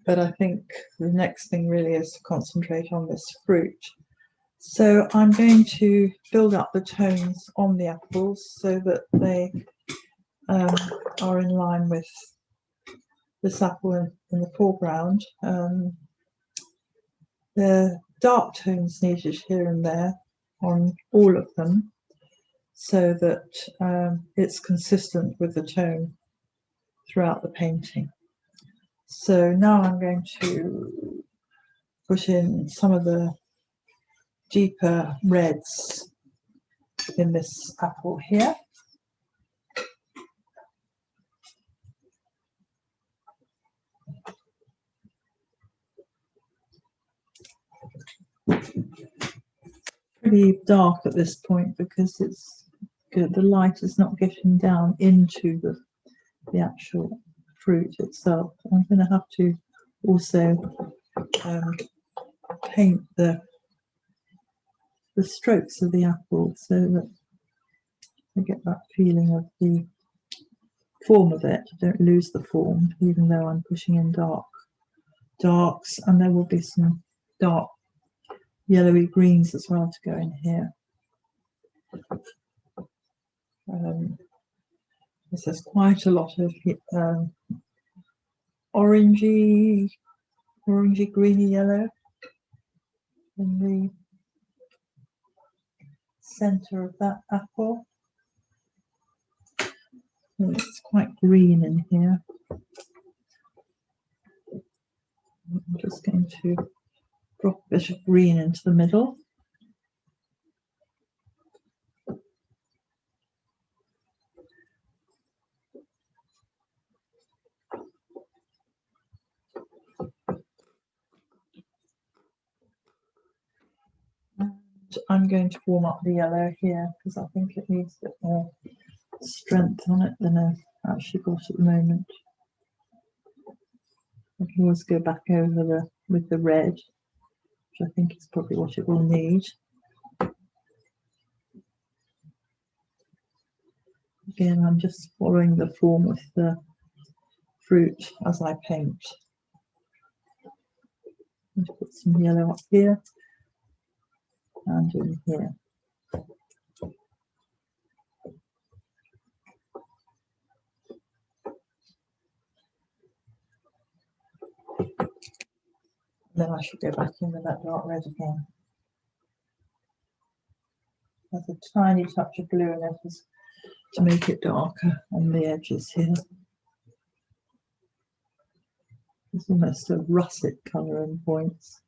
but I think the next thing really is to concentrate on this fruit. So I'm going to build up the tones on the apples so that they are in line with this apple in the foreground. The dark tones needed here and there on all of them so that it's consistent with the tone throughout the painting. So now I'm going to put in some of the deeper reds in this apple here. Pretty dark at this point because it's good. The light is not getting down into the actual fruit itself. I'm going to have to also paint the strokes of the apple so that I get that feeling of the form of it. I don't lose the form even though I'm pushing in darks, and there will be some dark yellowy greens as well to go in here. There's quite a lot of orangey greeny yellow in the center of that apple. And it's quite green in here. I'm just going to drop a bit of green into the middle. I'm going to warm up the yellow here because I think it needs a bit more strength on it than I've actually got at the moment. I can always go back over with the red, which I think is probably what it will need. Again, I'm just following the form of the fruit as I paint. I'm going to put some yellow up here and in here. Then I should go back in with that dark red again. There's a tiny touch of blue in it to make it darker on the edges here. It's almost a russet colour in points.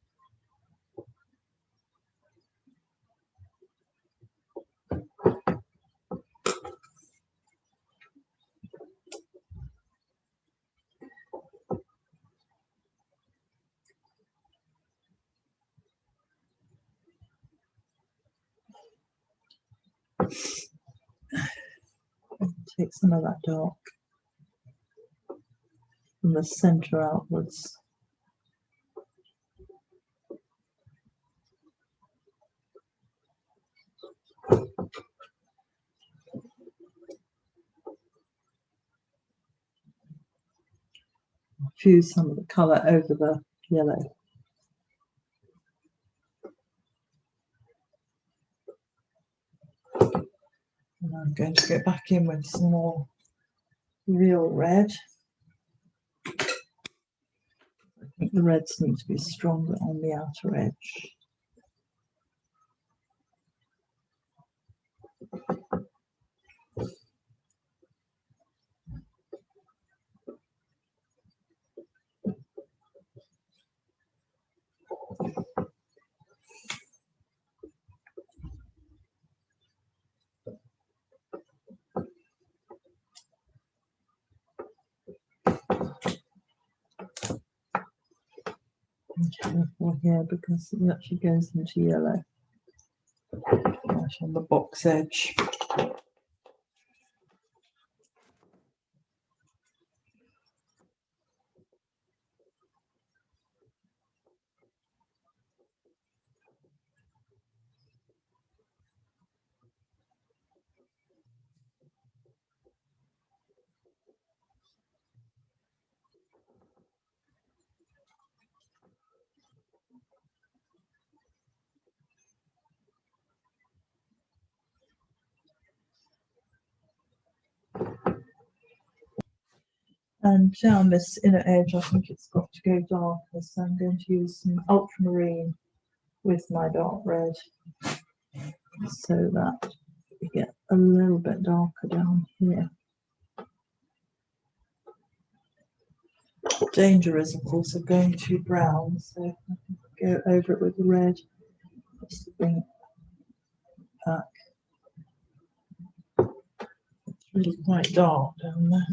Take some of that dark from the centre outwards. Fuse some of the colour over the yellow. And I'm going to go back in with some more real red. I think the reds need to be stronger on the outer edge. Careful here because it actually goes into yellow right on the box edge. And down this inner edge, I think it's got to go darker, so I'm going to use some ultramarine with my dark red, so that we get a little bit darker down here. The danger is, of course, of going too brown, so I can go over it with the red, just to bring it back. It's really quite dark down there.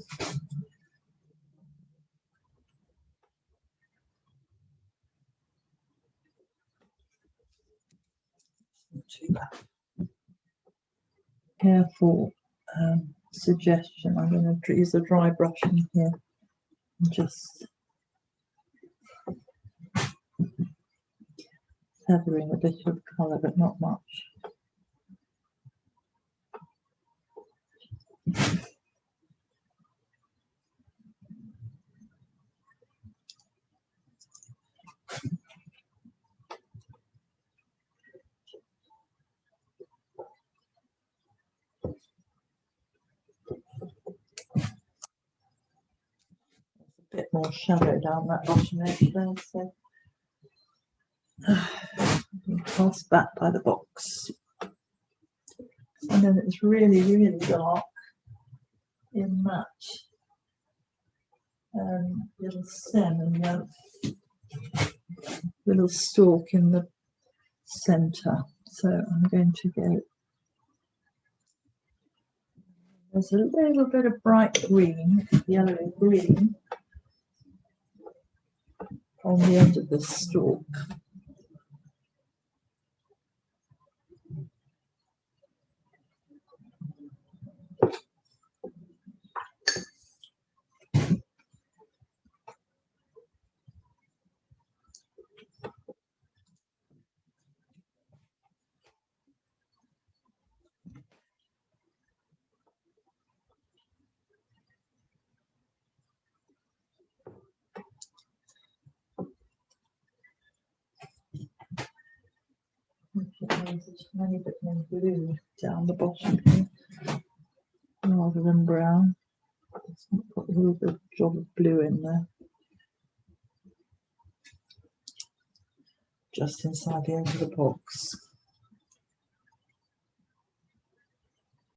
Not too bad. Careful suggestion. I'm going to use a dry brush in here and just feathering a bit of colour, but not much. A bit more shadow down that bottom edge there, so pass back by the box. And then it's really, really dark in that little stem and the little stalk in the centre. So I'm going to go. There's a little bit of bright green, yellow green, on the end of the stalk. There's a tiny bit more blue down the bottom here, rather than brown. It's got a little bit of job of blue in there, just inside the edge of the box.